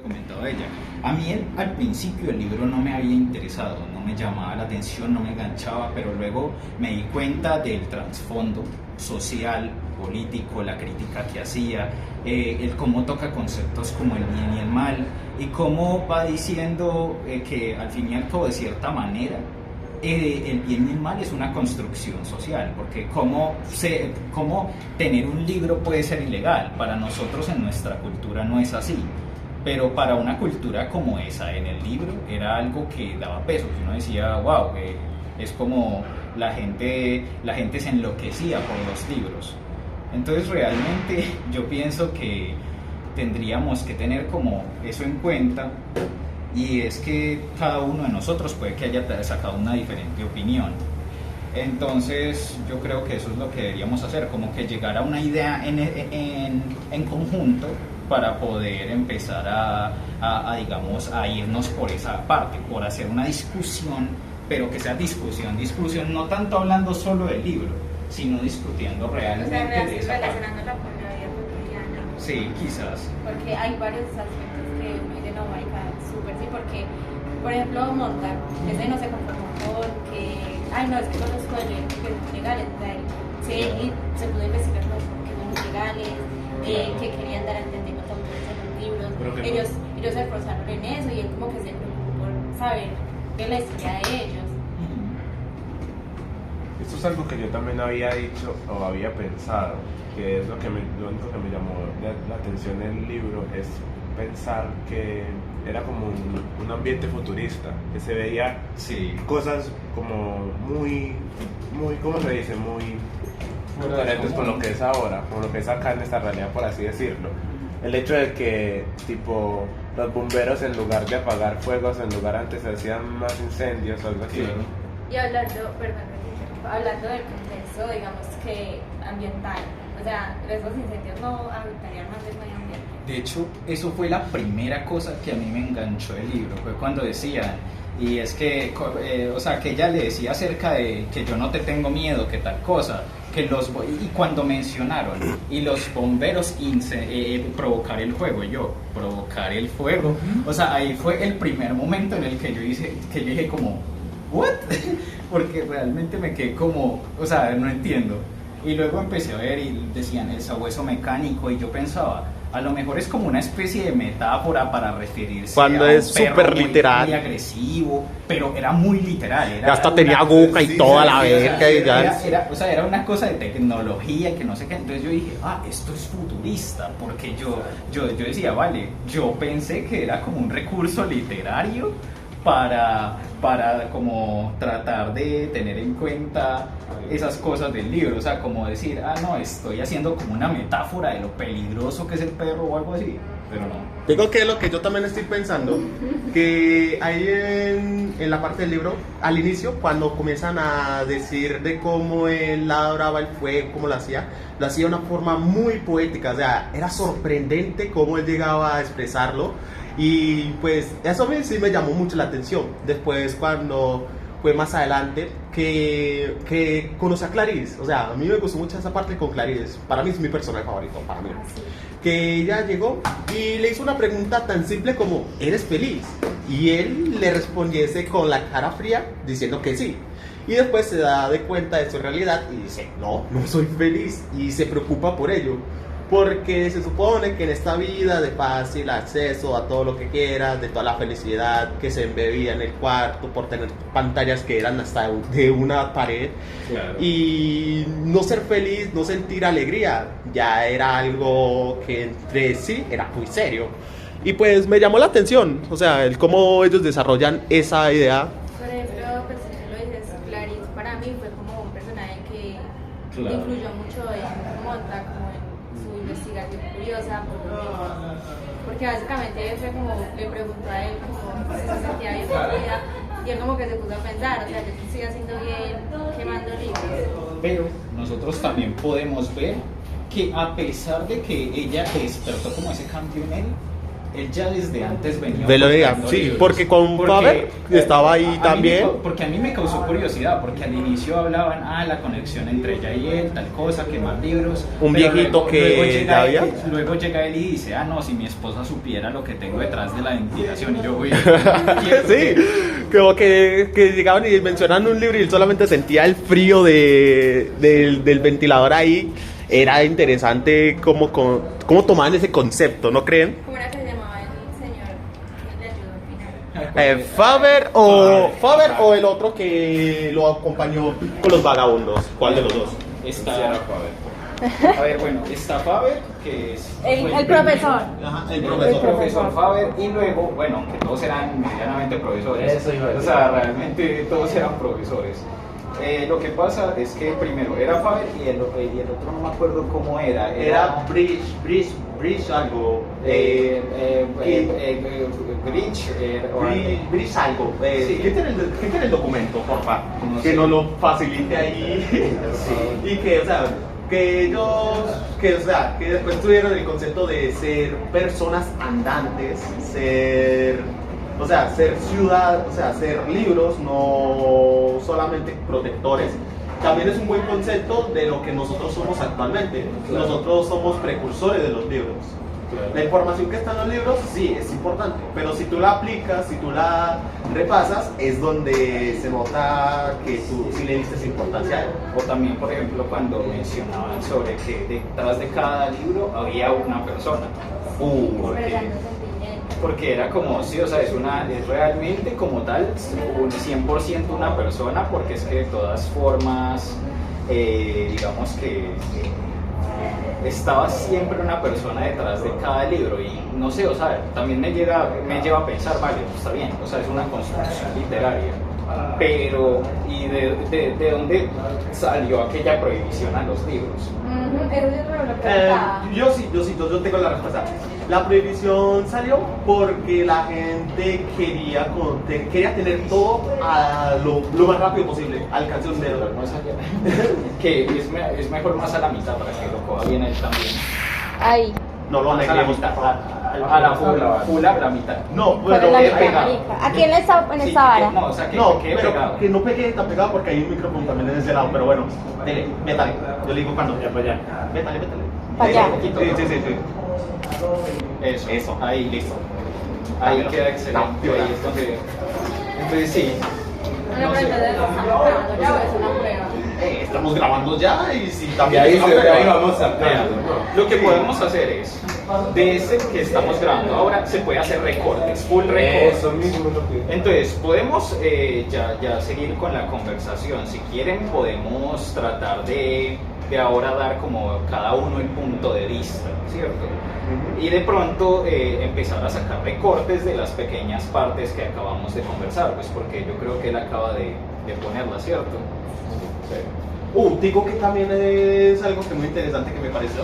comentado ella. A mí al principio el libro no me había interesado, no me llamaba la atención, no me enganchaba, pero luego me di cuenta del trasfondo social, político, la crítica que hacía, el cómo toca conceptos como el bien y el mal, y cómo va diciendo que al fin y al cabo, de cierta manera, el bien y el mal es una construcción social, porque cómo tener un libro puede ser ilegal. Para nosotros en nuestra cultura no es así, pero para una cultura como esa, en el libro era algo que daba peso, que uno decía, wow, es como la gente se enloquecía por los libros. Entonces realmente yo pienso que tendríamos que tener como eso en cuenta, y es que cada uno de nosotros puede que haya sacado una diferente opinión. Entonces yo creo que eso es lo que deberíamos hacer, como que llegar a una idea en conjunto para poder empezar digamos, a irnos por esa parte, por hacer una discusión, pero que sea discusión no tanto hablando solo del libro, sino discutiendo realmente de esa parte. Relacionándola con la vida cotidiana. Sí, quizás. Porque hay varios aspectos que uno dice, no, marica, súper sí, porque, por ejemplo, Monta, ese no se conformó con que, ay, no, es que son los proyectos que son legales, o sea, y se pudo investigar que son legales, que querían dar a entender los autores en los libros, ellos se esforzaron en eso, y él como que se preocupó por saber de la historia de ellos. Esto es algo que yo también había dicho o había pensado, que es lo único que me llamó la atención del libro, es pensar que era como un ambiente futurista, que se veía cosas como muy, ¿cómo se dice? Muy diferentes con lo que es ahora, con lo que es acá en esta realidad, por así decirlo. El hecho de que, tipo, los bomberos, en lugar de apagar fuegos, en lugar antes hacían más incendios o algo así. Claro. Y hablando del contexto, digamos que ambiental, o sea, esos incendios no afectarían más del medio ambiente. De hecho, eso fue la primera cosa que a mí me enganchó del libro, fue cuando decían, y es que, o sea, que ella le decía acerca de que yo no te tengo miedo, que tal cosa, y cuando mencionaron, y los bomberos provocar el fuego, o sea, ahí fue el primer momento en el que yo dije como, ¿what? Porque realmente me quedé como, o sea, no entiendo. Y luego empecé a ver y decían el sabueso mecánico, y yo pensaba, a lo mejor es como una especie de metáfora para referirse cuando a un es perro súper literal, muy agresivo, pero era muy literal. ya hasta tenía boca y toda la verga. Era una cosa de tecnología que no sé qué. Entonces yo dije, esto es futurista, porque yo decía, vale, yo pensé que era como un recurso literario para como tratar de tener en cuenta esas cosas del libro, o sea, como decir, no, estoy haciendo como una metáfora de lo peligroso que es el perro o algo así, pero no. Digo que lo que yo también estoy pensando, que ahí en la parte del libro, al inicio, cuando comienzan a decir de cómo él ladraba el fuego, cómo lo hacía de una forma muy poética, o sea, era sorprendente cómo él llegaba a expresarlo. Y pues eso a mí sí me llamó mucho la atención. Después cuando fue más adelante que conocí a Clarice, o sea, a mí me gustó mucho esa parte con Clarice. Para mí es mi personaje favorito, para mí. Que ella llegó y le hizo una pregunta tan simple como, ¿eres feliz? Y él le respondiese con la cara fría diciendo que sí. Y después se da de cuenta de su realidad y dice, no soy feliz, y se preocupa por ello. Porque se supone que en esta vida de fácil acceso a todo lo que quieras, de toda la felicidad que se embebía en el cuarto por tener pantallas que eran hasta de una pared, Claro. Y no ser feliz, no sentir alegría, ya era algo que entre sí era muy serio. Y pues me llamó la atención, o sea, el cómo ellos desarrollan esa idea. Por ejemplo, pues si tú lo dices, Clarice para mí fue como un personaje que Claro. influyó mucho en Monta, como en su investigación curiosa, porque básicamente fue como, le preguntó a él como si se sentía bien con su vida, y él como que se puso a pensar, o sea, yo estoy haciendo bien quemando libros. Pero nosotros también podemos ver que a pesar de que ella despertó como ese cambio en él, él ya desde antes venía Veloria, sí, libros. porque con Faber estaba ahí a mí también. porque a mí me causó curiosidad, porque al inicio hablaban, la conexión entre ella y él, tal cosa, que más libros. Un pero viejito que ya había. Luego llega él y dice, no, si mi esposa supiera lo que tengo detrás de la ventilación, y yo, uy, Sí, como que llegaban y mencionaban un libro y él solamente sentía el frío del ventilador ahí. Era interesante cómo tomaban ese concepto, ¿no creen? ¿Cómo era que se llamaba el señor que le ayudó al final? Faber o el otro que lo acompañó con los vagabundos. ¿Cuál de los dos? Está, Sí, era Faber. a ver, bueno, está Faber, que es... El profesor. Ajá, el El profesor Faber, y luego, bueno, que todos eran medianamente profesores. Eso iba a decir. O sea, realmente todos eran profesores. Lo que pasa es que primero era Faber y el otro no me acuerdo cómo era. Era Bridge algo. Bridge algo. Sí. ¿Quién tiene el documento, porfa? No Que sé. nos lo facilite ahí. Sí. Y que, o sea, que después tuvieron el concepto de ser personas andantes, ser ciudad, o sea, ser libros, no solamente protectores. También es un buen concepto de lo que nosotros somos actualmente. Claro. Nosotros somos precursores de los libros. Claro. La información que está en los libros sí es importante, pero si tú la aplicas, si tú la repasas, es donde se nota que tú sí le diste importancia a él. O también, por ejemplo, cuando mencionaban sobre que detrás de cada libro había una persona. Pero ya no sentimiento. Porque era como, sí, o sea, es realmente como tal, un 100% una persona, porque es que de todas formas, digamos que estaba siempre una persona detrás de cada libro, y no sé, o sea, también me lleva a pensar, vale, está bien, o sea, es una construcción literaria, pero ¿y de dónde salió aquella prohibición a los libros? Eso yo me lo preguntaba. Yo tengo la respuesta. La prohibición salió porque la gente quería tener todo a lo más rápido posible, al alcance de un dedo. Más allá. Que es mejor más a la mitad para que lo coja bien él también. Ahí. No lo Más a la neguemos. mitad, a la full a la mitad. No, ¿Cuál es pero la quede mitad, pegado. marica? ¿A quién le está en Sí, esta vara? no, o sea, que quede pero pegado. que no pegue tan pegado porque hay un micrófono también en ese lado, pero bueno, dele, métale. Yo le digo cuando. Ya para allá. Métale. Pa' allá. Un poquito. Sí. Eso, ahí listo. Ahí queda excelente. Ahí es donde. Entonces sí. Bueno, No pero sé. entonces estamos grabando ya o es una prueba. Estamos grabando ya y si Y también. ahí, es una prueba. ahí vamos a Vean, lo que podemos hacer es, de ese que estamos grabando ahora, se puede hacer recortes, full recortes. Eso mismo es lo que... Entonces, podemos ya seguir con la conversación. Si quieren, podemos tratar de ahora dar como cada uno el punto de vista, ¿cierto? Y de pronto empezar a sacar recortes de las pequeñas partes que acabamos de conversar, pues porque yo creo que él acaba de ponerla, ¿cierto? Digo que también es algo que muy interesante que me pareció.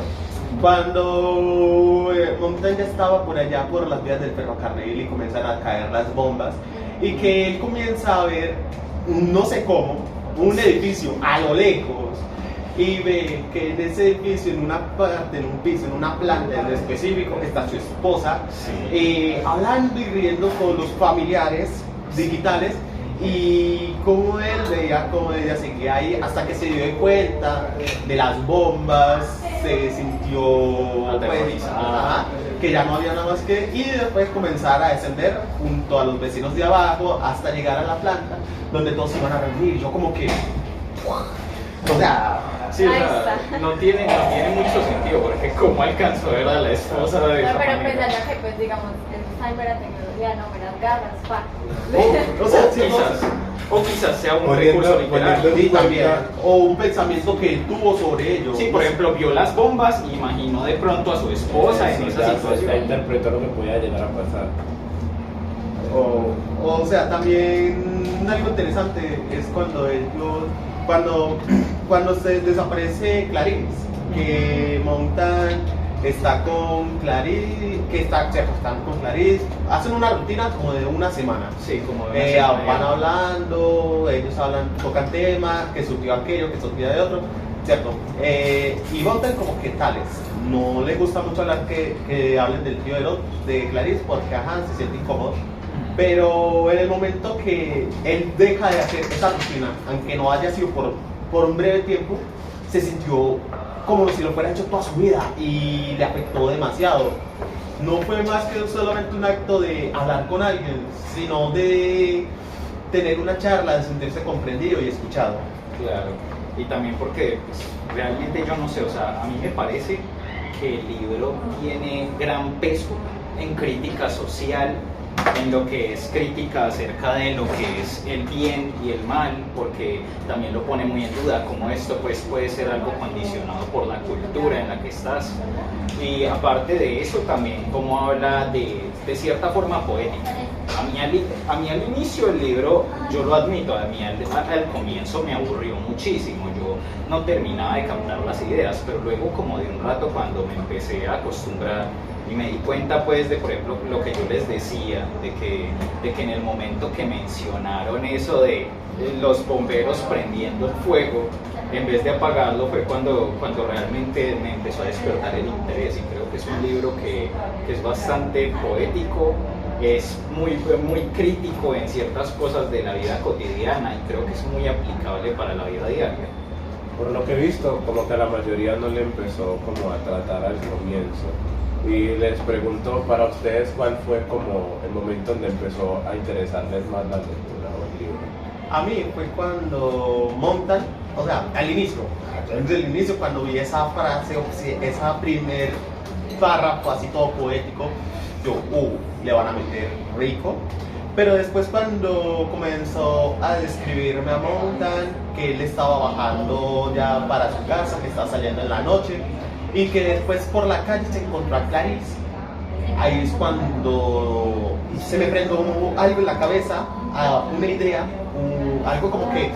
Cuando Montaña estaba por allá por las vías del ferrocarril y comienzan a caer las bombas y que él comienza a ver, no sé cómo, un edificio a lo lejos y ve que en ese edificio, en una parte, en un piso, en una planta en específico, está su esposa hablando y riendo con los familiares digitales, y como él veía como ella seguía ahí hasta que se dio cuenta de las bombas, se sintió Aterrorizada. que ya no había nada más que, y después comenzar a descender junto a los vecinos de abajo hasta llegar a la planta donde todos se iban a reunir. Yo como que, o sea, Sí, o Ahí sea, está. no tiene mucho sentido, porque cómo alcanzó a ver a la esposa de No, esa pero manera. pensando que, pues, digamos, es time la tecnología, no, meras gafas, pa. o sea, sí, O quizás sea un Poniendo- recurso literario. poniendo- y también, o un pensamiento que él tuvo sobre ello. Sí, por ejemplo, vio las bombas y imaginó de pronto a su esposa en esa Ya situación. interpretó lo que podía llegar a pasar. O sea, también algo interesante es cuando se desaparece Clarice, que Montan está con Clarice, están con Clarice, hacen una rutina como de una semana. Sí, como de una semana. Van hablando, ellos tocan temas, que su tío aquello, que su tía de otro. ¿cierto? Y Montan como que tales. No le gusta mucho hablar que hablen del tío de Clarice porque ajá, se siente incómodo. Pero en el momento que él deja de hacer esa rutina, aunque no haya sido por un breve tiempo, se sintió como si lo fuera hecho toda su vida y le afectó demasiado. No fue más que solamente un acto de hablar con alguien, sino de tener una charla, de sentirse comprendido y escuchado. Claro, y también porque pues, realmente yo no sé, o sea, a mí me parece que el libro tiene gran peso en crítica social, en lo que es crítica acerca de lo que es el bien y el mal, porque también lo pone muy en duda, como esto pues puede ser algo condicionado por la cultura en la que estás. Y aparte de eso también como habla de cierta forma poética. A mí al inicio del libro, yo lo admito, a mí al comienzo me aburrió muchísimo, yo no terminaba de captar las ideas, pero luego como de un rato cuando me empecé a acostumbrar y me di cuenta pues de por ejemplo lo que yo les decía, de que en el momento que mencionaron eso de los bomberos prendiendo el fuego, en vez de apagarlo fue cuando realmente me empezó a despertar el interés, y creo que es un libro que es bastante poético, es muy crítico en ciertas cosas de la vida cotidiana y creo que es muy aplicable para la vida diaria. Por lo que he visto, como que a la mayoría no le empezó como a tratar al comienzo. Y les pregunto para ustedes cuál fue como el momento donde empezó a interesarles más la lectura o el libro. A mí fue cuando Montan, o sea, al inicio, desde el inicio cuando vi esa frase, esa primer párrafo así todo poético, yo, le van a meter rico. Pero después cuando comenzó a describirme a Montan, que él estaba bajando ya para su casa, que estaba saliendo en la noche, y que después por la calle se encontró a Clarice, ahí es cuando se me prendió algo en la cabeza, una idea, algo como que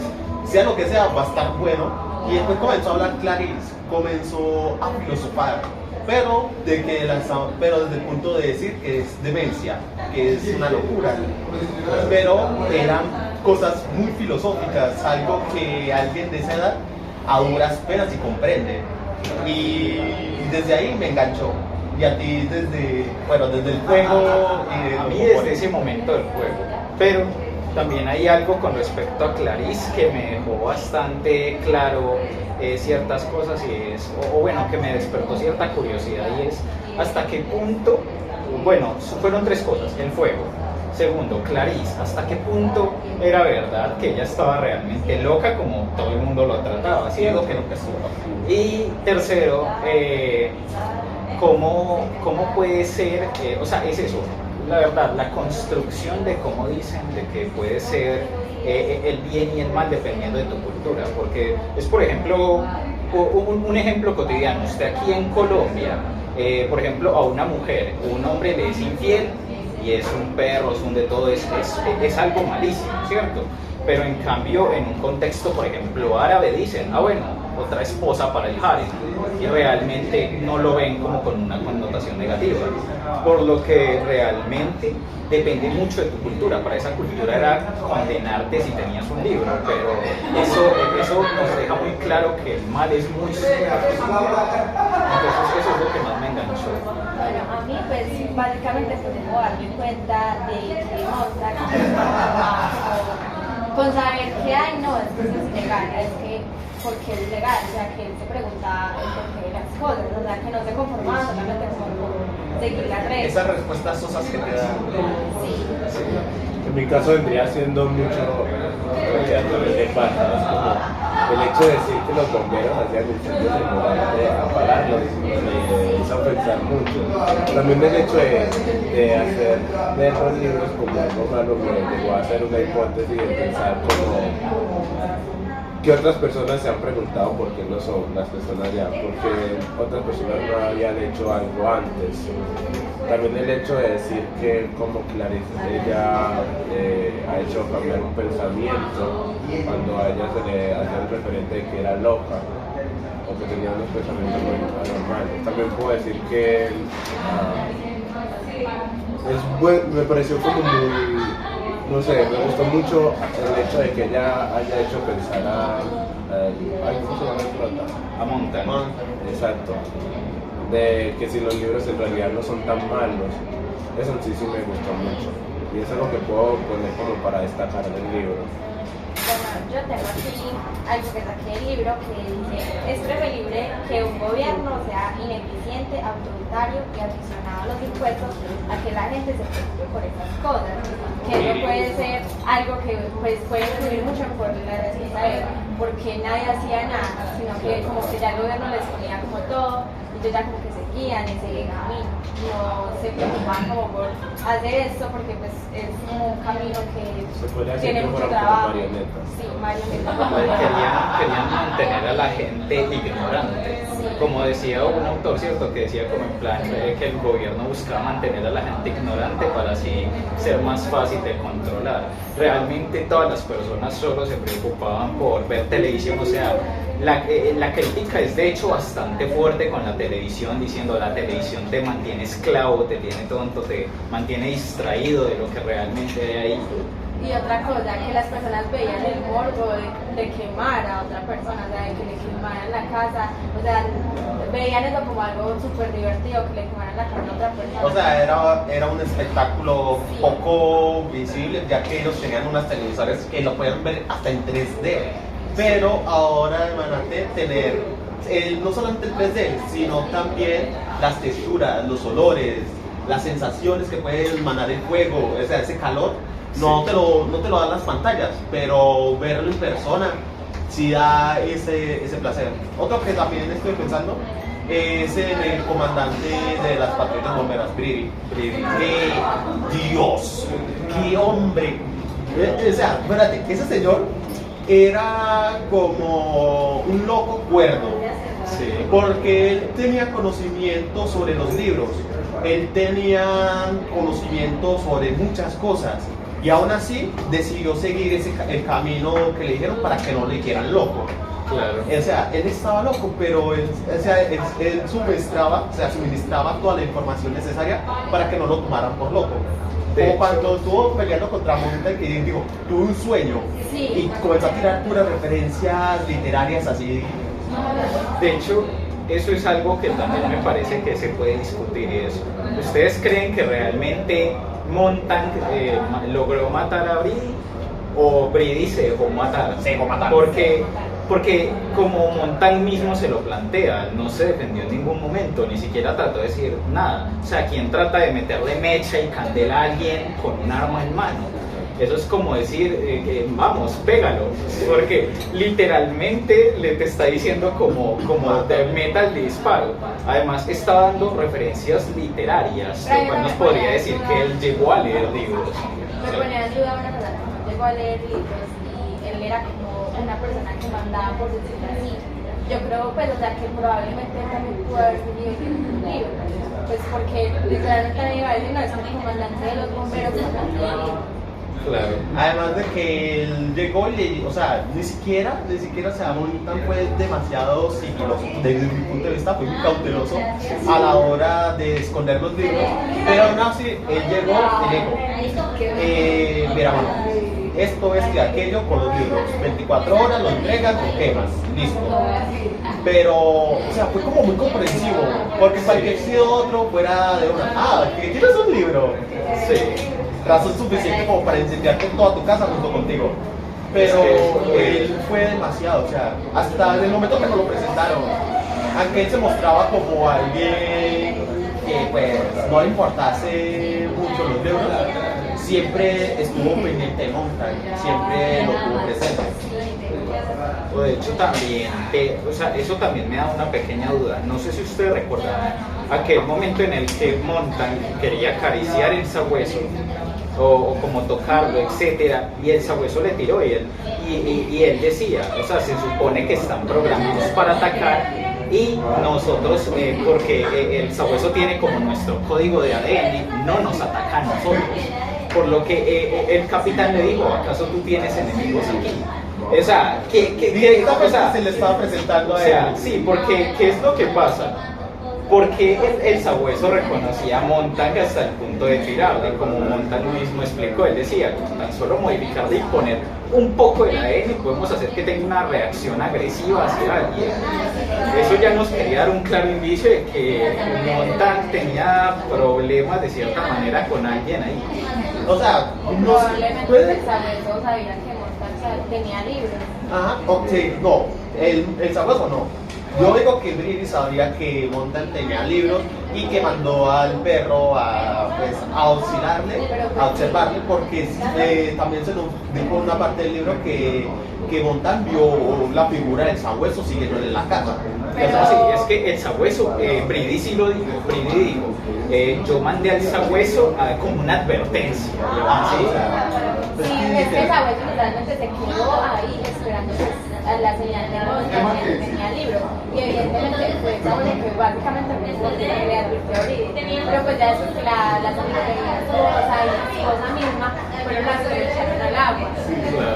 sea lo que sea, va a estar bueno. Y después comenzó a hablar Clarice, comenzó a filosofar, pero desde el punto de decir que es demencia, que es una locura, pero eran cosas muy filosóficas, algo que alguien de esa edad a duras penas y comprende. Y desde ahí me enganchó. Y a ti desde el juego y a mí desde ese momento del juego. Pero también hay algo con respecto a Clarice que me dejó bastante claro ciertas cosas y es, bueno, que me despertó cierta curiosidad, y es hasta qué punto, bueno, fueron tres cosas: el fuego. Segundo, Clarice, hasta qué punto era verdad que ella estaba realmente loca como todo el mundo lo trataba, ¿cierto? Que nunca estuvo. Y tercero, ¿cómo puede ser, o sea, es eso, la verdad, la construcción de cómo dicen de que puede ser el bien y el mal dependiendo de tu cultura, porque es, por ejemplo, un ejemplo cotidiano. Usted aquí en Colombia, por ejemplo, a una mujer, un hombre le es infiel y es un perro, es un de todo, es algo malísimo, ¿cierto? Pero en cambio, en un contexto, por ejemplo, árabe, dicen, bueno, otra esposa para el harem, y realmente no lo ven como con una connotación negativa, por lo que realmente depende mucho de tu cultura. Para esa cultura era condenarte si tenías un libro, pero eso nos deja muy claro que el mal es muy subjetivo. Entonces eso es lo que más me enganchó. Bueno, a mí pues básicamente puedo darme cuenta de que Montan con saber que no, es que eso es ilegal, es que porque es ilegal, o sea que él se pregunta el porqué de las cosas, o sea que no se conformaba solamente con seguir las reglas. esas respuestas sosas que te dan. Sí. En mi caso vendría siendo mucho lo que a través de pasa, es como el hecho de decir que los bomberos hacían incendios en lugar de apagarlos, me hizo pensar mucho. También el hecho de hacer de esos libros como algo malo me llegó a hacer una hipótesis de pensar como que otras personas se han preguntado por qué no son las personas ya, porque otras personas no habían hecho algo antes. También el hecho de decir que como Clarice ella ha hecho cambiar un pensamiento cuando a ella se le hacía el referente de que era loca o que tenía unos pensamientos muy anormales. También puedo decir que me pareció como muy, no sé, me gustó mucho el hecho de que ella haya hecho pensar a ¿cómo se llama el prota? A Montan. Exacto. De que si los libros en realidad no son tan malos. Eso sí me gustó mucho. Y eso es lo que puedo poner como para destacar del libro. Bueno, yo tengo aquí algo que saqué del libro que dice: es preferible que un gobierno sea ineficiente, autoritario y aficionado a los impuestos a que la gente se preocupe por esas cosas. Que eso puede ser algo que pues, puede influir mucho por la respuesta de por qué nadie hacía nada, sino que como que ya el gobierno les ponía como todo y ellos ya como que seguían ese camino. No se preocupaban como por hacer esto porque pues es como un camino que Se podría decir tiene que mucho fueran como trabajo. marionetas. Sí, marionetas. Querían mantener a la gente ignorante. Como decía un autor, ¿cierto? Que decía como en plan que el gobierno buscaba mantener a la gente ignorante para así ser más fácil de controlar. Realmente todas las personas solo se preocupaban por ver televisión, o sea, la crítica es de hecho bastante fuerte con la televisión, diciendo la televisión te mantiene esclavo, te tiene tonto, te mantiene distraído de lo que realmente hay ahí. Y otra cosa, que las personas veían el morbo de quemar a otra persona, o sea, de que le quemaran la casa, o sea, veían eso como algo súper divertido, que le quemaran la casa a otra persona. O sea, era un espectáculo poco visible, ya que ellos tenían unas televisores que lo podían ver hasta en 3D. Pero ahora van a tener no solamente el 3D, sino también las texturas, los olores, las sensaciones que puede emanar el fuego, o sea, ese calor. No te lo dan las pantallas, pero verlo en persona sí da ese placer. Otro que también estoy pensando es en el comandante de las patrullas bomberas, Brady. Dios, qué hombre. O sea, espérate, ese señor era como un loco cuerdo, porque él tenía conocimiento sobre los libros, él tenía conocimiento sobre muchas cosas. Y aún así decidió seguir el camino que le dijeron para que no le dijeran loco. Claro. O sea, él estaba loco, pero él suministraba toda la información necesaria para que no lo tomaran por loco. Como cuando estuvo peleando contra Monta, que dijo, tuve un sueño, y comenzó a tirar puras referencias literarias así. De hecho, eso es algo que también me parece que se puede discutir. Eso. ¿Ustedes creen que realmente Montan logró matar a Brady o Brady se dejó matar? Se dejó matar. Porque como Montan mismo se lo plantea, no se defendió en ningún momento, ni siquiera trató de decir nada. O sea, ¿quién trata de meterle mecha y candela a alguien con un arma en mano? Eso es como decir, vamos, pégalo, porque literalmente le te está diciendo como de meta el disparo. Además está dando referencias literarias, lo cual nos podría decir que él llegó a leer libros. Me ponía en duda una cosa, como llegó a leer libros y él era como una persona que mandaba, por decirlo así. Yo creo, pues, o sea, que probablemente él también pudo haber tenido un libro, pues porque literalmente me iba a decir, no, es que el comandante de los bomberos es un Claro. Además de que él llegó y o sea, ni siquiera o sea, Montan fue demasiado sigiloso, desde mi punto de vista fue muy cauteloso a la hora de esconder los libros, pero aún así, él llegó y dijo, mira, mano, esto es que aquello con los libros, 24 horas lo entregas, lo quemas, listo. Pero, o sea, fue como muy comprensivo, porque cualquier sido otro fuera de que tienes un libro. Sí. Razón suficiente como para incendiarte toda tu casa junto contigo. Pero él fue demasiado, o sea, hasta en el momento que nos lo presentaron, aunque él se mostraba como alguien que pues no le importase mucho los libros, siempre estuvo pendiente de Montan, siempre lo tuvo presente. O de hecho también, o sea, eso también me da una pequeña duda. No sé si ustedes recordarán aquel momento en el que Montan quería acariciar el sabueso o como tocarlo, etcétera, y el sabueso le tiró y él decía, o sea, se supone que están programados para atacar y nosotros, porque el sabueso tiene como nuestro código de ADN, no nos ataca a nosotros. Por lo que el capitán le dijo, ¿acaso tú tienes enemigos aquí? O sea, ¿qué se le estaba presentando a él? O sea, sí, porque ¿qué es lo que pasa? Porque el sabueso reconocía a Montag hasta el punto de tirarle, como Montag mismo explicó, él decía, con tan solo modificarle y poner un poco del ADN podemos hacer que tenga una reacción agresiva hacia alguien. Eso ya nos quería dar un claro indicio de que Montag tenía problemas de cierta manera con alguien ahí. O sea, no Probablemente puede. el sabueso sabía que Montag tenía libros. Ajá, ok, no, el sabueso no. Yo digo que Brady sabía que Montag tenía libros y que mandó al perro pues, a auxiliarle, a observarle, porque también se nos dijo en una parte del libro que Montag vio la figura del sabueso siguiéndole en la casa. Pero sí, es que el sabueso, Brady sí lo dijo, Brady dijo, yo mandé al sabueso como una advertencia. ¿Sí? Sí, es que el sabueso literalmente se quedó ahí esperando a la señal de Montag que tenía libros. Y evidentemente fue el sabueso que básicamente le advirtió a Brady. Pero pues ya después que las amigas de la esposa y la esposa misma fueron las que le echaron al agua.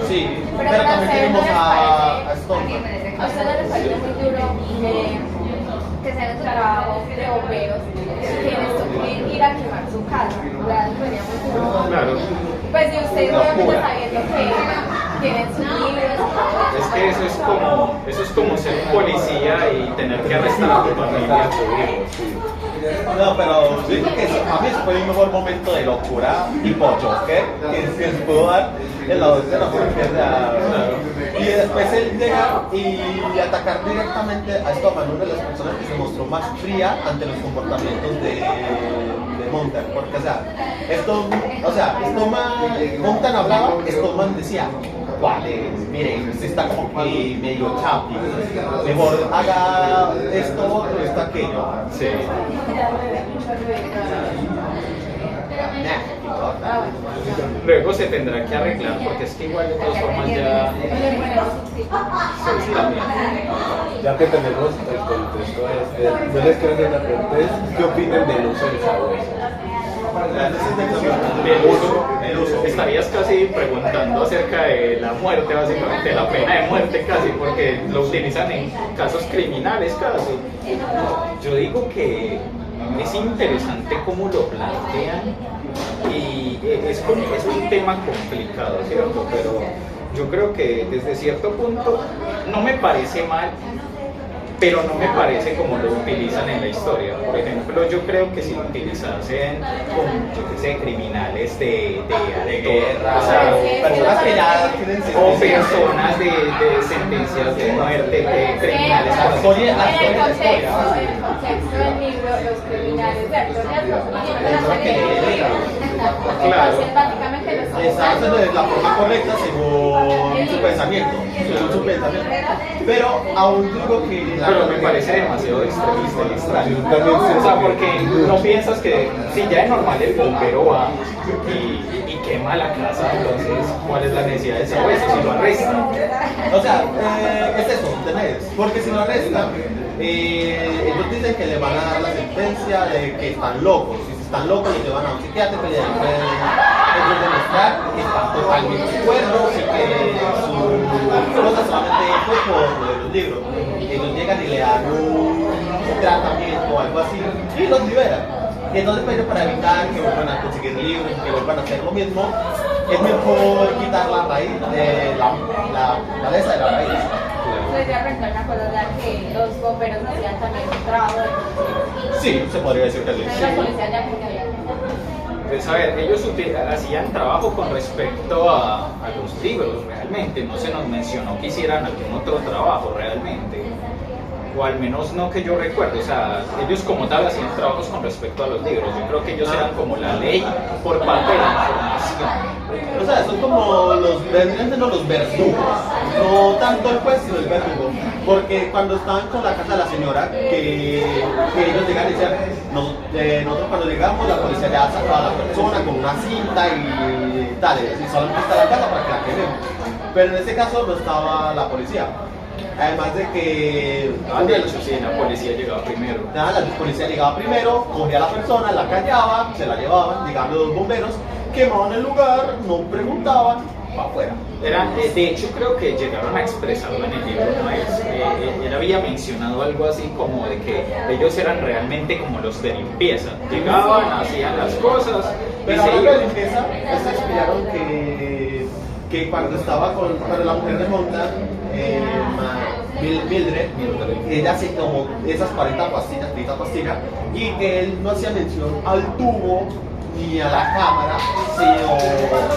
Sí, Pero pero para también ustedes no tenemos les a parece, Stoneman. a ustedes les parece muy duro que se haga su trabajo de bomberos, que ir a quemar su casa. ¿Verdad? Sería muy duro. Claro. Pues si ustedes obviamente sabiendo que tienen sus libros. Es que eso es como ser un policía y tener que arrestar a tu familia a tu hijo. No, pero yo digo que eso, a mí fue el mejor momento de locura y pollo, que se pudo dar en la docena, y después él llega y atacar directamente a Stoneman, una de las personas que se mostró más fría ante los comportamientos de Montag, porque Montag hablaba, Stoneman decía, vale, mire, usted está como que medio chapi, mejor haga esto, aquello. Sí. Luego se tendrá que arreglar porque es que igual de todas formas ya... Sí, también. Ya que tenemos el contexto yo les quiero hacer una pregunta, ¿qué opinan del uso del sabueso? El uso. Estarías casi preguntando acerca de la muerte, básicamente, la pena de muerte casi, porque lo utilizan en casos criminales casi. Yo digo que es interesante cómo lo plantean y es un tema complicado, ¿cierto? Pero yo creo que desde cierto punto no me parece mal, pero no me parece como lo utilizan en la historia. Por ejemplo, yo creo que si lo utilizasen con, yo qué sé, criminales de guerra, O sea, personas que ya tienen o personas de sentencias de muerte, de criminales. En el contexto del libro, los criminales de actualidad Claro. entonces básicamente los está haciendo de la forma correcta según su pensamiento, pero aún digo que Pero me parece demasiado extremista y extraño. También O sea, porque no piensas que si ya de normal el bombero va y quema la casa, entonces ¿cuál es la necesidad de sabueso si lo arrestan? o sea, es eso, ¿entendés? Porque si lo arrestan, ellos dicen que le van a dar la sentencia de que están locos. Y si están locos, los llevan a un psiquiátrico y ahí pueden ellos demostrar que están totalmente cuerdos y que su cosa solamente fue por lo de los libros. Ellos llegan y le dan un tratamiento o algo así y los liberan. Y entonces, pues, para evitar que vuelvan a conseguir libros, que vuelvan a hacer lo mismo, es mejor quitar la raíz de la cabeza de la raíz. Entonces ya aprendí una cosa, ya que los bomberos hacían también un trabajo. Sí, se podría decir que sí. Los policías ya como que habían. Pues a ver, ellos hacían trabajo con respecto a los libros realmente, no se nos mencionó que hicieran algún otro trabajo realmente, o al menos no que yo recuerde, o sea, ellos como tal hacían trabajos con respecto a los libros, yo creo que ellos eran como la ley por parte de la información. O sea, son como vendrían siendo los verdugos, no tanto el juez sino el verdugo, porque cuando estaban con la casa de la señora, que ellos llegan y decían, nosotros cuando llegamos la policía ya sacaba a la persona con una cinta y tal, y solamente está la casa para que la quememos, pero en este caso no estaba la policía. Además de que De hecho, sí, la policía llegaba primero. la policía llegaba primero, cogía a la persona, la callaba, se la llevaban, llegaban los bomberos, quemaban el lugar, no preguntaban para afuera. De hecho, creo que llegaron a expresarlo en el libro, ¿no? Él había mencionado algo así como de que ellos eran realmente como los de limpieza. Llegaban, hacían las cosas. Pero hablando de limpieza, se inspiraron que cuando estaba con la mujer de Monta, Mildred, ella se tomó esas 40 pastillas, y que él no hacía mención al tubo ni a la cámara, sino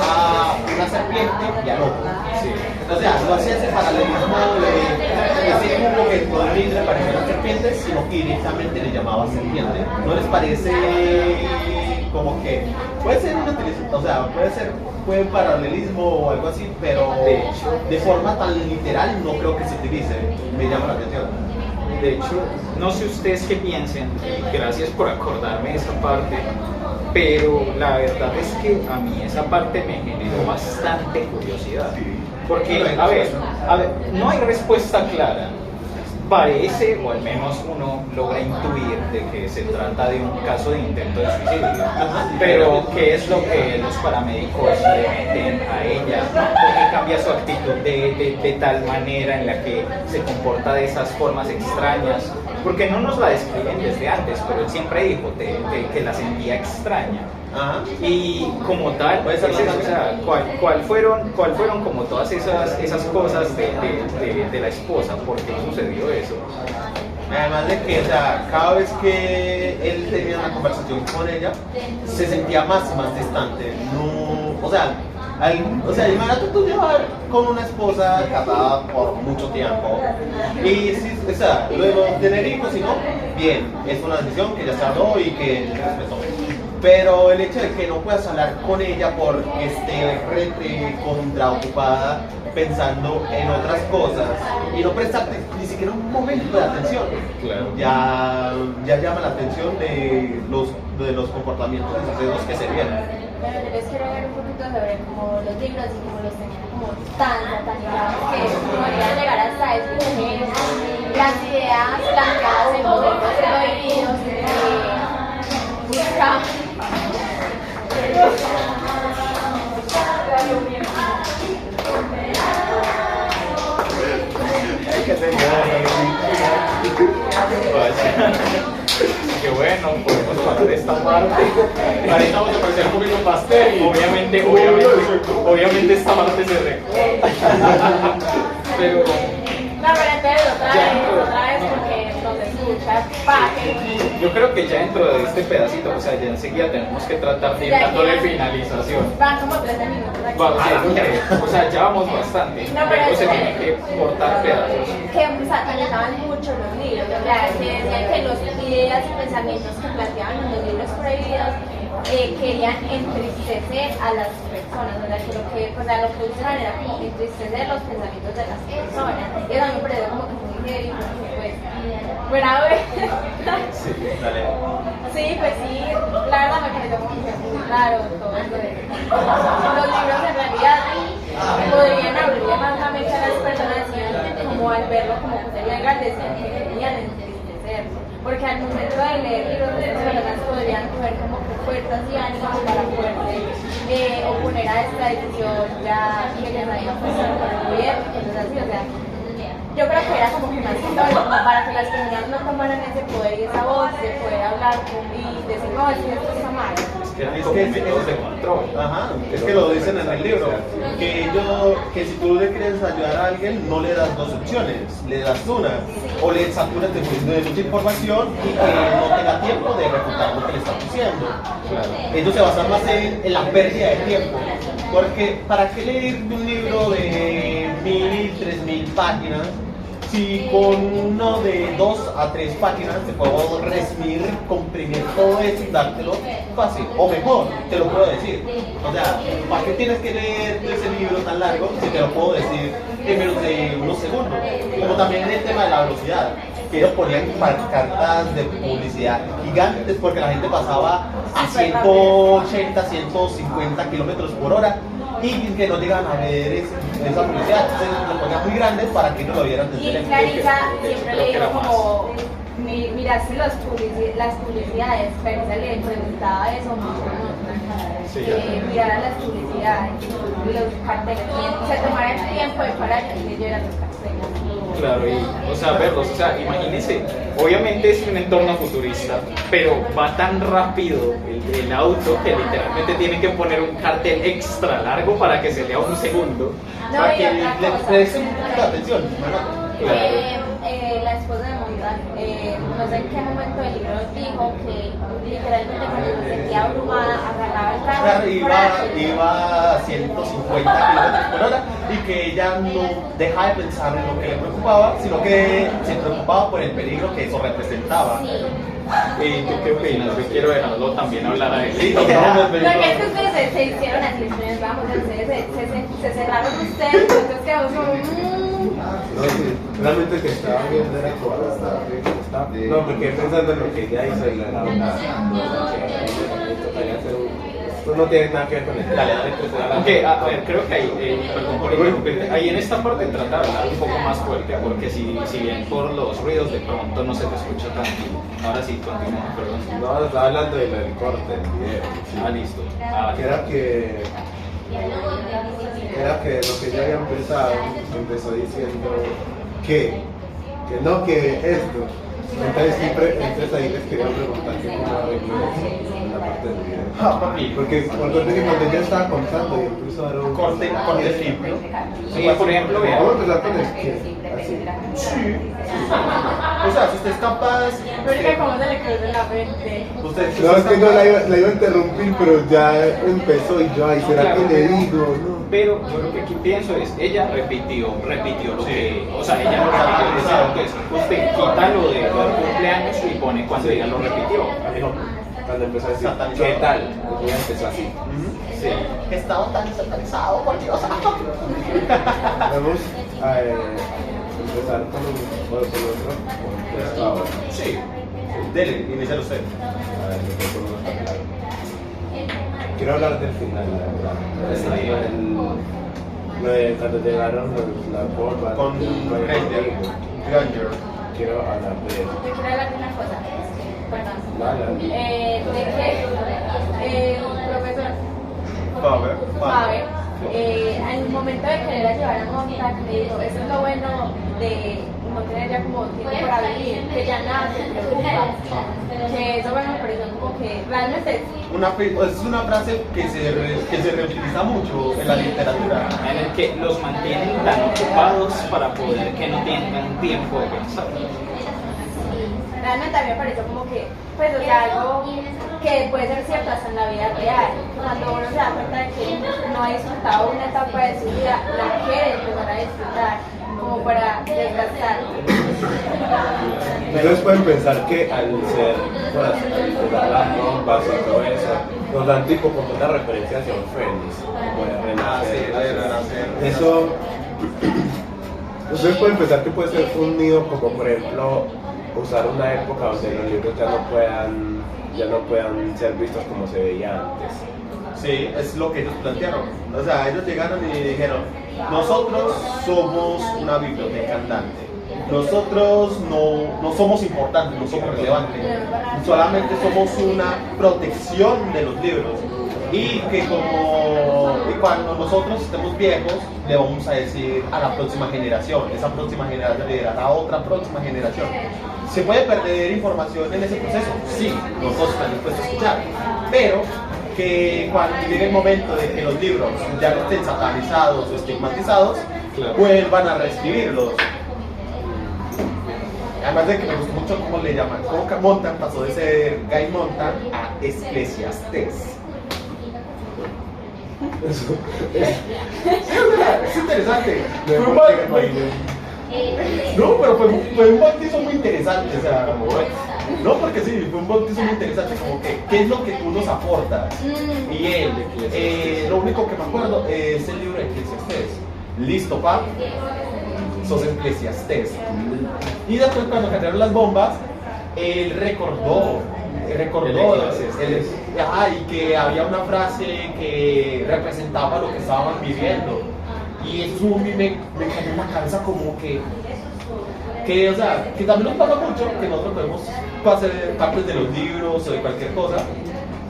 a una serpiente y al otro. Sí. O sea, no hacía ese paralelismo de ese tubo que todo el le parecía una serpiente, sino que directamente le llamaba serpiente. ¿No les parece como que puede ser una utilización, o sea, puede un paralelismo o algo así, pero de forma tan literal no creo que se utilice? Me llama la atención. De hecho, no sé ustedes qué piensen, y gracias por acordarme de esa parte, pero la verdad es que a mí esa parte me generó bastante curiosidad. Porque, a ver, no hay respuesta clara. Parece, o al menos uno logra intuir, de que se trata de un caso de intento de suicidio. Pero, ¿qué es lo que los paramédicos le meten a ella? ¿Por qué cambia su actitud de tal manera en la que se comporta de esas formas extrañas? Porque no nos la describen desde antes, pero él siempre dijo que la sentía extraña. Y como tal, pues, o sea, ¿cuál fueron como todas esas cosas de la esposa? ¿Por qué sucedió eso? Además de que, o sea, cada vez que él tenía una conversación con ella, se sentía más y más distante. No, o sea, imagínate tú llevar con una esposa casada por mucho tiempo y sí, o sea, luego tener hijos y no, bien, es una decisión que ya se habló y que respetó. Pero el hecho de que no puedas hablar con ella porque esté contraocupada pensando en otras cosas y no prestarte ni siquiera un momento de atención, claro, ya llama la atención de los comportamientos y sucesos que se vieron. Bueno, yo les quiero ver un poquito sobre como los libros y como los tenían como tan satanizados que podrían llegar hasta escoger las ideas planteadas en los libros prohibidos buscar. Qué bueno, podemos pasar de esta parte. Ahorita vamos a aparecer un poquito pastel. Obviamente esta parte se recorta. Pero No, pero entonces otra vez porque nos escucha página. yo creo que ya dentro de este pedacito, o sea, ya enseguida tenemos que tratar de ir dándole finalización. Van como 13 minutos aquí. Vamos, o sea, ya vamos bastante. No, pero Luego se es tiene que cortar pedazos. Que satanizaban mucho los libros, o sea, que decían que las ideas y pensamientos que planteaban en los libros prohibidos querían entristecer a las personas, o sea, que lo que usaban era como entristecer los pensamientos de las personas. Y eso a mí me pareció como que muy heavy, porque pues, bueno, a ver. Sí, dale. Sí, pues sí, la verdad me pareció como que muy raro todo esto de los libros en realidad podrían abrirle más la mente a las personas y como al verlo como cosa ilegal decían que querían entristecerlo, porque al momento de leer libros de personas podrían coger como que fuerzas y ánimos para poderse oponer a esta decisión ya que les habían puesto por el gobierno, entonces así, o sea, yo creo que era como que más histórico, como para que las personas no tomaran ese poder y esa voz de poder hablar y decir, no, es que esto está mal. Es que métodos de control. Ajá, es que lo dicen en el libro, que si tú le quieres ayudar a alguien, no le das dos opciones, le das una, o le saturas de mucha información y que no tenga tiempo de refutar lo que le estás diciendo. Ellos se basan más en la pérdida de tiempo, porque ¿para qué leer un libro de 1000, 3000 páginas? Si con uno de 2 a 3 páginas te puedo resumir, comprimir todo eso y dártelo fácil, o mejor, te lo puedo decir. O sea, ¿para qué tienes que leer ese libro tan largo si te lo puedo decir en menos de unos segundos? Como también el tema de la velocidad, que ellos ponían cartas de publicidad gigantes porque la gente pasaba a 180, 150 kilómetros por hora y que no llegan a ver esa publicidad, entonces lo ponían muy grandes para que no lo vieran desde Y Clarisa siempre le dijo como, miraste las publicidades, Clarisa le preguntaba eso mucho, ¿no? Sí. Miraran las publicidades, los carteles, se tomara el tiempo de parar y leyeran los carteles. Claro, y, o sea, verlos, o sea, imagínense, obviamente es un entorno futurista, pero va tan rápido el auto que literalmente tiene que poner un cartel extra largo para que se lea un segundo. No, para y que otra cosa. Le des un poquito de atención, hermano. La esposa de Monta, no sé en qué momento del libro dijo que literalmente cuando se sentía abrumada agarraba el carro Iba a 150 kilómetros por hora y que ella no dejaba de pensar en lo que le preocupaba, sino que se preocupaba por el peligro que eso representaba. Sí. ¿Y tú qué opinas? Yo quiero dejarlo también hablar a él. Sí, no, Lo que es que ustedes se hicieron así, ustedes vamos, ustedes se cerraron ustedes, entonces quedamos como No, sí, realmente el que estaba viendo era como no, me quedé pensando en lo que ella hizo y la esto no tiene nada que ver con el Aunque, a ver, creo que ahí, perdón por interrumpirte, ahí en esta parte trata de hablar un poco más fuerte, porque si bien por los ruidos de pronto no se te escucha tan bien. Ahora sí, continúa, perdón. No, estaba hablando del corte del video. Ah, listo. Que era que lo que ya había empezó diciendo que no, que esto. Entonces ahí les quería preguntar que cómo arregló la parte del video. Ah, papi. Porque cuando ella estaba contando y empezó a dar un Corte limpio. Sí, por ejemplo, vean. Vamos a empezar con el que así. Sí. O sea, si usted es capaz. porque como se le cruza la mente. Usted, No, es que yo la iba a interrumpir, pero ya empezó y yo, ay, ¿será que le digo? No. Pero yo lo que aquí pienso es, ella repitió lo que, o sea, ella lo repitió, entonces usted quita lo de los cumpleaños y pone cuando ella lo repitió. Dijo, cuando empezó a decir, Satanizado. ¿qué tal? Ella empezó así. Sí. he estado tan satanizado, por Dios. Vamos a empezar con otro. Sí. Dele, inicia usted. A ver, yo creo que no está claro. Quiero hablar del final, la verdad. Está bien. Lo de cuando llegaron las bombas. Con Granger. Quiero hablar de eso. Yo quiero hablar de una cosa, perdón. Vale. De que el profesor Faber. al momento de querer ayudar a Monta, le dijo, eso es lo bueno de no tener ya como tiempo para vivir, que ya nada te preocupa. Que eso bueno me pareció como que realmente Es una frase que se reutiliza mucho en la literatura. En el que los mantienen tan ocupados para poder que no tengan tiempo de pensar. realmente a mí me pareció como que, pues, o sea, algo que puede ser cierto hasta en la vida real. Cuando uno se da cuenta de que no ha disfrutado una etapa de su vida, la quiere empezar a disfrutar, como para desgastar. Ustedes pueden pensar que al ser, pues, las bombas y todo eso, nos dan tipo como una referencia hacia un Fénix, como de renacer. Eso, ustedes pueden pensar que puede ser un nido como, por ejemplo, usar una época donde los libros ya no puedan ser vistos como se veía antes. Sí, es lo que ellos plantearon. O sea, ellos llegaron y dijeron, nosotros somos una biblioteca andante. Nosotros no somos importantes, no somos relevantes. Solamente somos una protección de los libros. Y que cuando nosotros estemos viejos, le vamos a decir a la próxima generación. Esa próxima generación le dirá a la otra próxima generación. ¿Se puede perder información en ese proceso? Sí, nosotros estamos dispuestos a escuchar. Pero que cuando llegue el momento de que los libros ya no estén satanizados o estigmatizados, vuelvan a reescribirlos. Además de que me gustó mucho cómo le llaman, cómo Montan pasó de ser Guy Montan a Eclesiastés. Es interesante. No, pero fue un bautizo muy interesante. O sea, no, porque sí, fue un bautizo muy interesante. Como que, ¿qué es lo que tú nos aportas? Y él, lo único que me acuerdo es el libro de Eclesiastés. Listo, pa. Sos Eclesiastés. Y después, cuando cayeron las bombas, él recordó y que había una frase que representaba lo que estaban viviendo. Y eso me cayó en la cabeza como que o sea, que también nos pasa mucho, que nosotros podemos hacer partes de los libros o de cualquier cosa,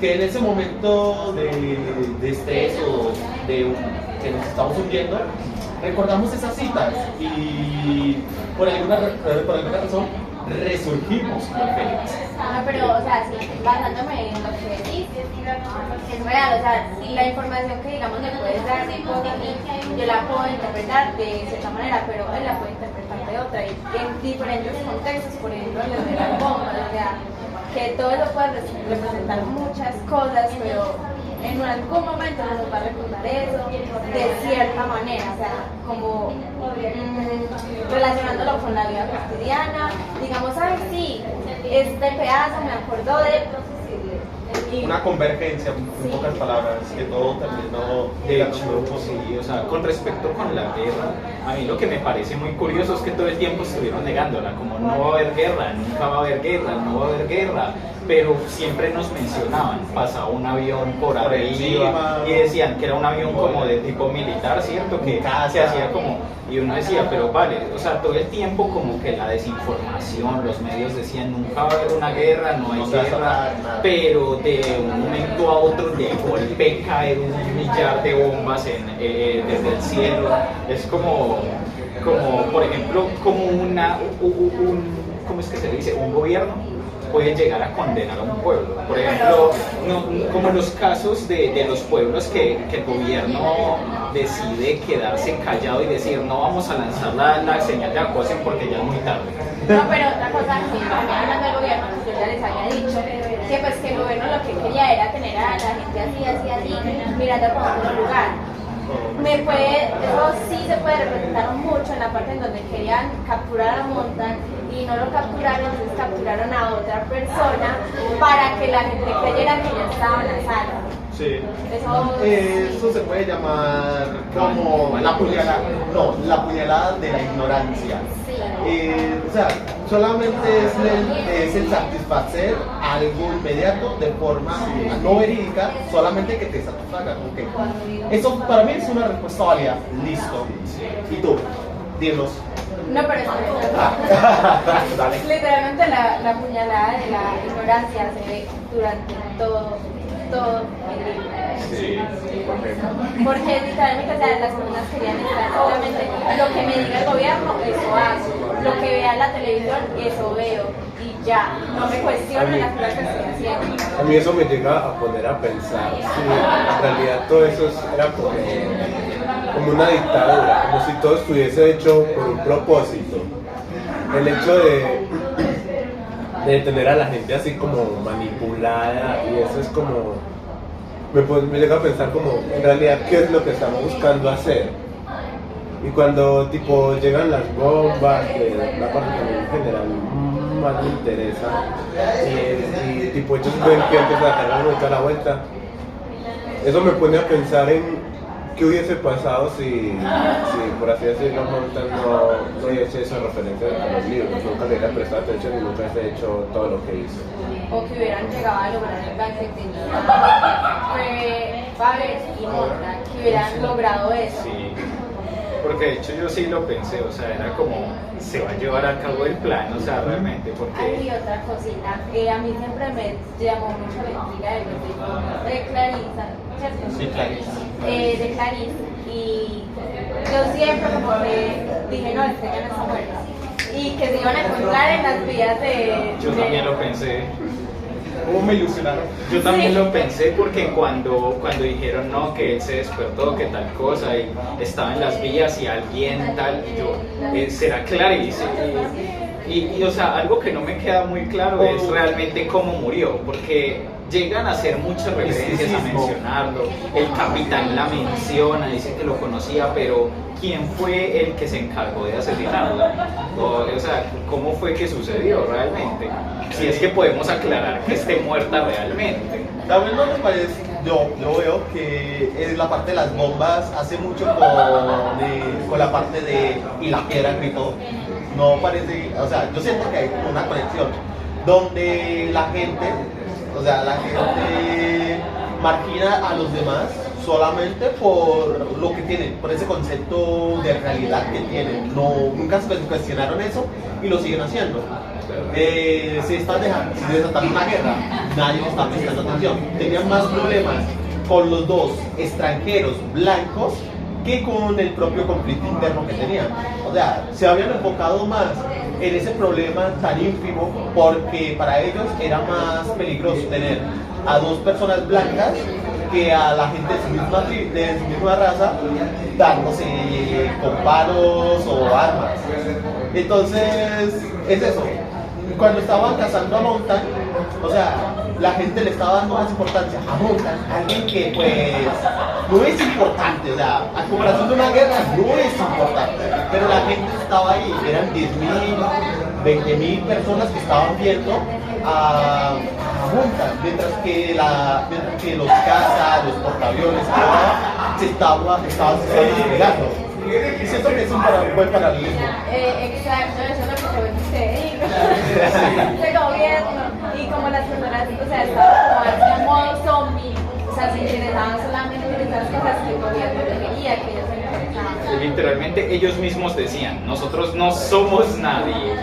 que en ese momento de estrés o que nos estamos hundiendo, recordamos esas citas y por alguna razón resurgimos con Félix. No, pero, o sea, sí, basándome en lo que decís, es real, o sea, la información que, digamos, me puedes dar de yo la puedo interpretar de cierta manera, pero él la puede interpretar de otra, y en diferentes contextos, por ejemplo, el de las bombas, o sea, que todo eso puede representar muchas cosas, pero en algún momento nos va a recordar eso de cierta manera, o sea, como relacionándolo con la vida cotidiana, digamos, ay, sí, este pedazo me acordó de... Una convergencia, en pocas palabras, que todo terminó De hecho, sí, o sea, con respecto con la guerra, a mí lo que me parece muy curioso es que todo el tiempo estuvieron negándola, como no va a haber guerra, nunca va a haber guerra, no va a haber guerra, pero siempre nos mencionaban, pasaba un avión por arriba y decían que era un avión como de tipo militar, ¿cierto? Que se hacía como, y uno decía, pero vale, o sea, todo el tiempo como que la desinformación, los medios decían, nunca va a haber una guerra, no hay guerra, pero de un momento a otro de golpe caer 1 millar de bombas desde el cielo, es como por ejemplo, como ¿cómo es que se dice? Un gobierno puede llegar a condenar a un pueblo. Por ejemplo, como los casos de los pueblos que el gobierno decide quedarse callado y decir no vamos a lanzar la señal de evacuación porque ya es muy tarde. No, pero otra cosa que también hablando del gobierno, que yo ya les había dicho, que pues que el gobierno lo que quería era tener a la gente así, mirando por otro lugar. Eso sí se puede representar mucho en la parte en donde querían capturar a Montan y no lo capturaron, entonces capturaron a otra persona para que la gente creyera que ya estaba en la sala. Sí. Eso se puede llamar como la puñalada de la ignorancia. Sí. O sea, solamente es el satisfacer algo inmediato de forma no verídica, solamente que te satisfaga. Okay. Eso para mí es una respuesta válida. Listo. ¿Y tú? Dinos. No, pero eso Dale. literalmente la puñalada de la ignorancia se ve durante todo el libro. Sí, Porque literalmente, o sea, las personas querían estar solamente lo que me diga el gobierno, eso hago, lo que vea en la televisión, eso veo, y ya, no me cuestiono las cosas que estoy haciendo. a mí eso me llega a poner a pensar si en realidad todo eso era como una dictadura, como si todo estuviese hecho por un propósito. El hecho de tener a la gente así como manipulada, y eso es como me llega a pensar como en realidad qué es lo que estamos buscando hacer. Y cuando tipo llegan las bombas, que es la parte que a mí en general más me interesa, y tipo ellos ven que empieza a dar la la vuelta, eso me pone a pensar en qué hubiese pasado si por así decirlo, Montan no hubiese hecho referencia a los libros, nunca le hubiera prestado atención y nunca hubiese hecho todo lo que hizo. O que hubieran llegado a lograr el plan que tenían Faber y Montan, que hubieran logrado eso. Sí, porque de hecho yo sí lo pensé, o sea, era como, se va a llevar a cabo el plan, o sea, realmente, porque... Hay otra cosita, a mí siempre me llamó mucho la intriga de los libros de Clarissa, ¿cierto? Sí, Clarissa. De Clarissa, y yo siempre como que dije, no, este ya no está muerto, y que se iban a encontrar en las vidas de... Yo también lo pensé. ¿Cómo me ilusionaron? Yo también Sí. lo pensé porque cuando dijeron no, que él se despertó, que tal cosa, y estaba en las vías y alguien tal, y yo, será Clarice. Y, o sea, algo que no me queda muy claro es realmente cómo murió, porque llegan a hacer muchas referencias a mencionarlo. El capitán la menciona, dice que lo conocía, pero ¿quién fue el que se encargó de asesinarla? O sea, ¿cómo fue que sucedió realmente? Si es que podemos aclarar que esté muerta realmente. También no me parece, yo veo que es la parte de las bombas hace mucho con la parte de y la piedra gritó. No parece, o sea, yo siento que hay como una conexión donde la gente margina a los demás solamente por lo que tienen, por ese concepto de realidad que tienen. No, nunca se cuestionaron eso y lo siguen haciendo. Si están desatando una guerra, nadie le está prestando atención. Tenían más problemas con los dos extranjeros blancos que con el propio conflicto interno que tenían. O sea, se habían enfocado más en ese problema tan ínfimo porque para ellos era más peligroso tener a dos personas blancas que a la gente de su misma raza dándose con palos o armas. Entonces, es eso. Cuando estaban cazando a Montan, o sea, la gente le estaba dando más importancia a Montan, alguien que pues no es importante, o sea, a comparación de una guerra no es importante, pero la gente estaba ahí, eran 10.000, 20.000 personas que estaban viendo a Montan, mientras que los cazas, los portaaviones, se estaban desplegando. Y siento que es un buen paralelismo. Exacto, eso es lo que yo ese gobierno y como las personas, o sea, estaban como en modo zombie, o sea, se interesaban solamente en esas cosas que el gobierno quería que ellos se interesaban. Literalmente ellos mismos decían, nosotros no somos nadie.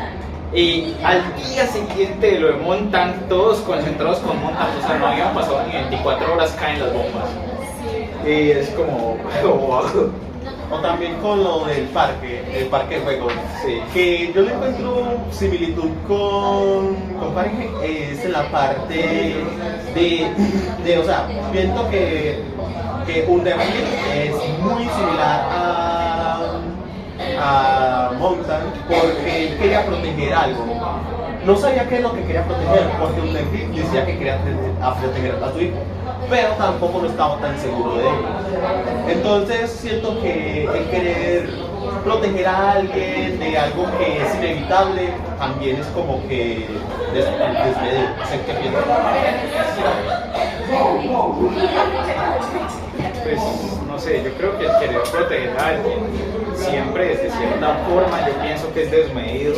Y al día siguiente lo de Montan, todos concentrados con Montan, o sea, no habían pasado ni 24 horas, caen las bombas. Sí. Y es como, wow. O también con lo del parque, el parque de juegos, Sí. que yo le encuentro similitud con Fahrenheit, es en la parte o sea, siento que Underhill es muy similar a Montan porque él quería proteger algo. No sabía qué es lo que quería proteger, porque Underhill decía que quería proteger a su hijo, pero tampoco no estaba tan seguro de él. Entonces siento que el querer proteger a alguien de algo que es inevitable también es como que desmedido. ¿Sé qué piensas? Pues no sé, yo creo que el querer proteger a alguien siempre desde cierta forma yo pienso que es desmedido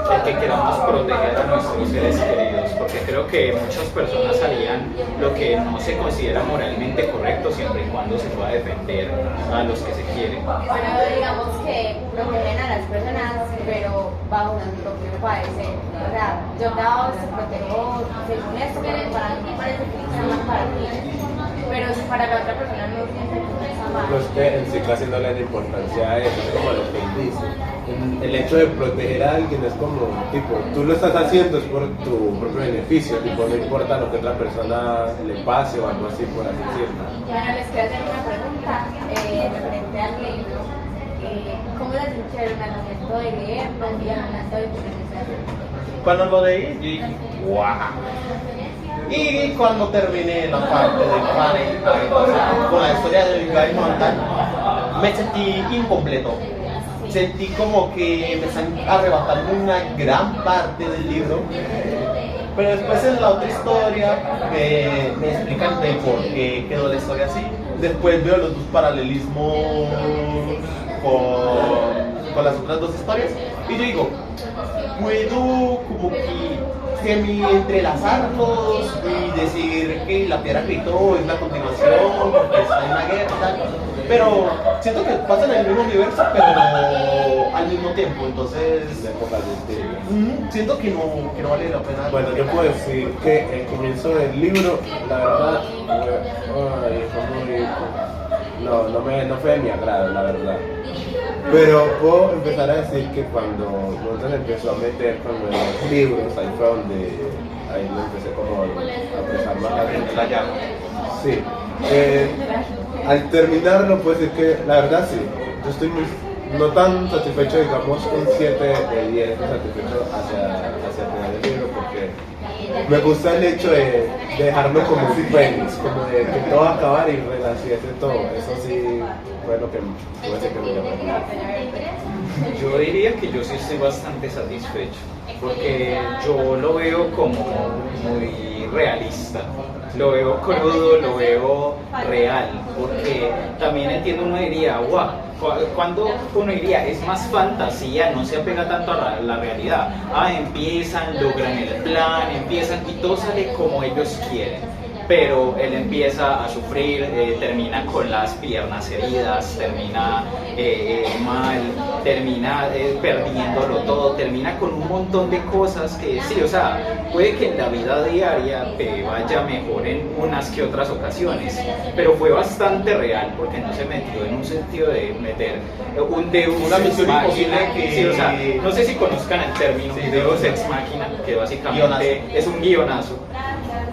el que queramos proteger a nuestros seres queridos, porque creo que muchas personas harían lo que no se considera moralmente correcto siempre y cuando se pueda defender a los que se quieren. Pero digamos que protegen a las personas, pero bajo su propio parecer. O sea, yo te protejo según esto, pero para mí me parece que está mal para ti. Pero si para la otra persona no siente que está mal. Pues que en sí casi no le dan importancia a eso, es como lo que él dice. El hecho de proteger a alguien es como, tipo, tú lo estás haciendo es por tu propio beneficio, tipo, no importa lo que otra persona le pase o algo así, por así decirlo. Bueno, les quiero hacer una pregunta referente al libro. ¿Cómo les sintieron al momento de leerlo y al momento de finalizarlo? Cuando lo leí, yo dije, ¡guau! Y cuando terminé la parte de Fahrenheit, o sea, con la historia de Guy Montan, me sentí incompleto. Sentí como que me están arrebatando una gran parte del libro, pero después en la otra historia me explican de por qué quedó la historia así. Después veo los dos paralelismos con las otras dos historias y yo digo, puedo como que semi-entrelazarlos y decir que la piedra gritó es la continuación porque está en la guerra y tal, pero siento que pasan en el mismo universo pero al mismo tiempo, entonces De épocas distintas. siento que no vale la pena. Bueno, yo puedo decir que el comienzo del libro, la verdad, no fue de mi agrado, la verdad. Pero puedo empezar a decir que cuando Montan empezó a meter con los libros, ahí fue donde me empecé como a prestar más atención. La llama. Sí. Al terminarlo, puedo decir que la verdad sí, yo estoy no tan satisfecho, digamos, un 7 de 10 satisfecho hacia el final del libro, porque me gusta el hecho de dejarlo como un fénix, como de que todo va a acabar y renaciese todo. Eso sí fue lo que puede ser que me llamó. Yo diría que yo sí estoy bastante satisfecho, porque yo lo veo como muy realista, lo veo crudo, lo veo real, porque también entiendo, uno diría, wow, cuando uno diría, es más fantasía, no se apega tanto a la realidad, empiezan, logran el plan, empiezan y todo sale como ellos quieren. pero él empieza a sufrir, termina con las piernas heridas, termina mal, termina perdiéndolo todo, termina con un montón de cosas que sí, o sea, puede que en la vida diaria vaya mejor en unas que otras ocasiones, pero fue bastante real porque no se metió en un sentido de meter un Deus una misión imposible que sí, o sea, no sé si conozcan el término Deus ex machina, que básicamente es un guionazo.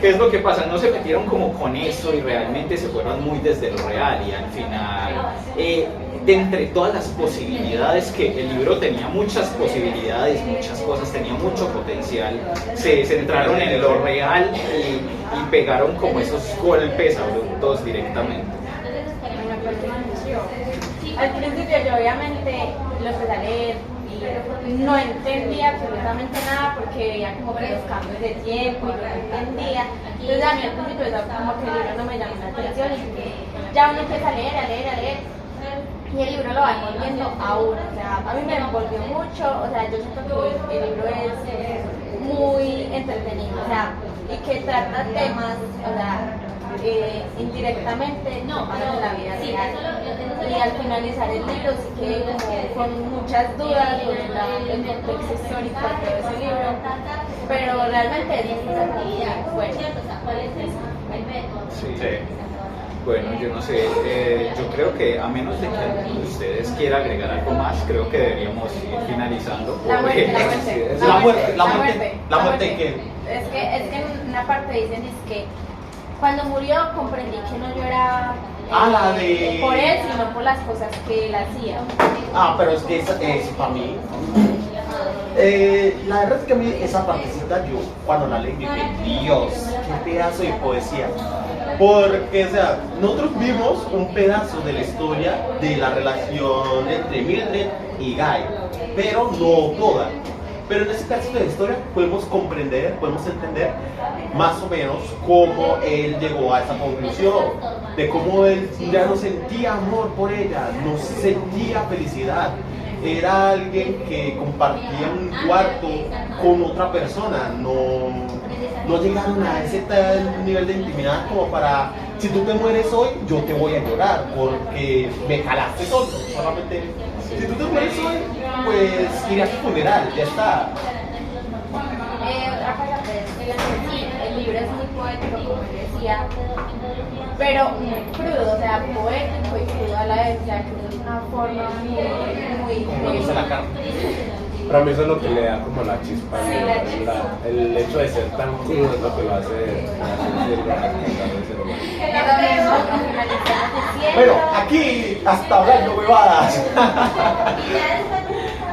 ¿Qué es lo que pasa? No se metieron como con eso y realmente se fueron muy desde lo real y al final, de entre todas las posibilidades que el libro tenía, muchas posibilidades, muchas cosas, tenía mucho potencial, se centraron en lo real y pegaron como esos golpes abruptos directamente. Al principio yo obviamente lo empecé a leer y no entendía absolutamente nada porque veía como que los cambios de tiempo y yo no entendía. Entonces a mí al principio como que el libro no me llamó la atención y ya uno empieza a leer y el libro lo va envolviendo a uno. O sea, a mí me envolvió mucho, o sea, yo siento que el libro es muy entretenido, o sea, y que trata temas, o sea, indirectamente no pasan en la vida real. Y al finalizar el libro sí que como con muchas dudas sobre el contexto histórico de todo ese libro, pero realmente es muy bueno. Sí. Bueno, yo no sé, yo creo que a menos de que alguno de ustedes quiera agregar algo más, creo que deberíamos ir finalizando. La muerte. ¿Qué? Es que en una parte dicen es que cuando murió comprendí que no lloraba por él, sino por las cosas que él hacía. Pero es que para mí, la verdad es que a mí esa partecita yo cuando la leí dije, Dios, qué pedazo de poesía. Porque, o sea, nosotros vimos un pedazo de la historia de la relación entre Mildred y Guy, pero no toda. Pero en ese caso de la historia podemos comprender, podemos entender más o menos cómo él llegó a esa conclusión, de cómo él ya no sentía amor por ella, no sentía felicidad. Era alguien que compartía un cuarto con otra persona, no llegaron a ese tal nivel de intimidad como para, si tú te mueres hoy, yo te voy a llorar porque me calaste solamente. Si tú te mueres hoy, pues iré a tu funeral, ya está. Otra cosa pues, sí, el libro es muy poético, como decía, pero muy crudo, o sea, poético y crudo a la vez, o sea, que es una forma muy Como me gusta la carne. Para mí eso es lo que le da como la chispa, Sí, ¿no? la chispa. El hecho de ser tan crudo es lo que lo hace Bueno, aquí hasta hablando huevadas.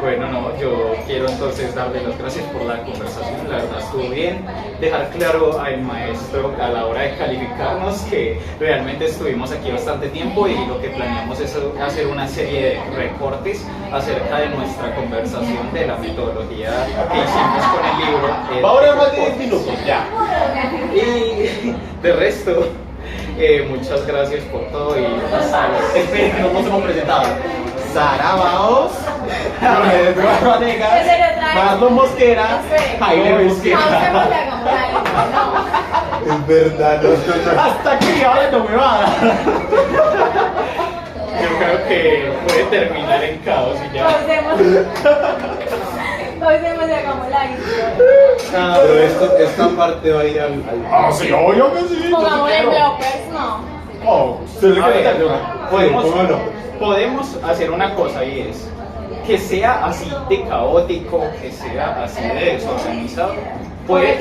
Bueno, no, yo quiero entonces darle las gracias por la conversación, la verdad estuvo bien, dejar claro al maestro a la hora de calificarnos que realmente estuvimos aquí bastante tiempo y lo que planeamos es hacer una serie de recortes acerca de nuestra conversación, de la metodología que hicimos con el libro. Ahora más de 10 minutos, ya. Y de resto, muchas gracias por todo y hasta luego. Esperen, que no nos hemos presentado. Sara Baos, Eduardo Vanegas, Marlon Mosquera, Jaime Mosquera. Es verdad, no. Hasta aquí, ahora no me va. Yo creo que puede terminar en caos y ya. Pausemos y hagamos la intro. Pero esta parte va a ir al Sí, obvio que sí. Pongamos en bloopers, no. A ver, podemos hacer una cosa y es que sea así de caótico, que sea así de desorganizado, puede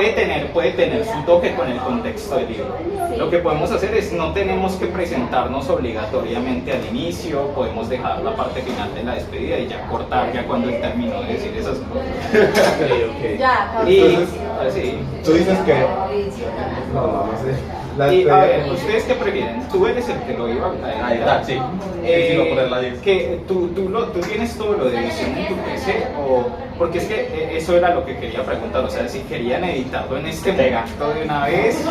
tener su toque con el contexto del libro. Lo que podemos hacer es, no tenemos que presentarnos obligatoriamente al inicio, podemos dejar la parte final de la despedida y ya cortar ya cuando él terminó de decir esas cosas. Ok. Ya, Y así. Tú dices que... No sé. Y a ver, ¿ustedes qué prefieren? Tú eres el que lo iba a editar. Sí. Sí, iba a poner la 10. Que tú tienes todo lo de edición en tu PC porque es que eso era lo que quería preguntar, o sea, si querían editarlo en este momento de una vez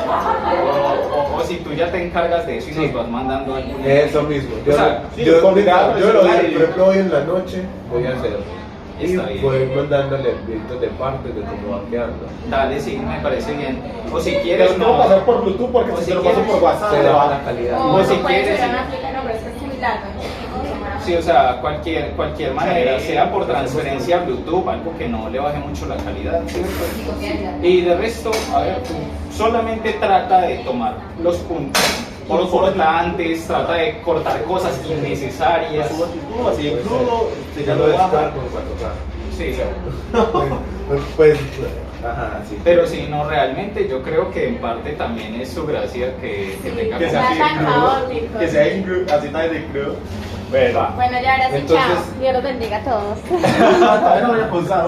o si tú ya te encargas de eso y nos vas mandando algún... Eso mismo. O sea, Yo, con yo lo celular voy, por ejemplo, hoy en la noche voy a hacer y Está bien. pueden mandándole vientos de partes de cómo va quedando. Dale, sí, me parece bien. O si Pero quieres, no pasar por Bluetooth porque O si si te lo paso quieres, por WhatsApp Se le le va baja la calidad. O O no si puede quieres, ser sí. una aplicación, no, pero es que es muy largo. Sí, o sea, cualquier manera, Sí. sea por transferencia Bluetooth, algo que no le baje mucho la calidad, ¿cierto? Y de resto, a ver, tú solamente trata de tomar los puntos importantes, trata de cortar cosas innecesarias. así en crudo, Ya lo descargo en 4K. Sí, pues, ajá, sí. pero si no, realmente yo creo que en parte también es su gracia que tenga Que sea como- así Tan en crudo, caótico. que sea en crudo, así tan de crudo. Bueno, Bueno, ya ahora sí, Entonces- chao. Dios los bendiga a todos. todavía no había pensado.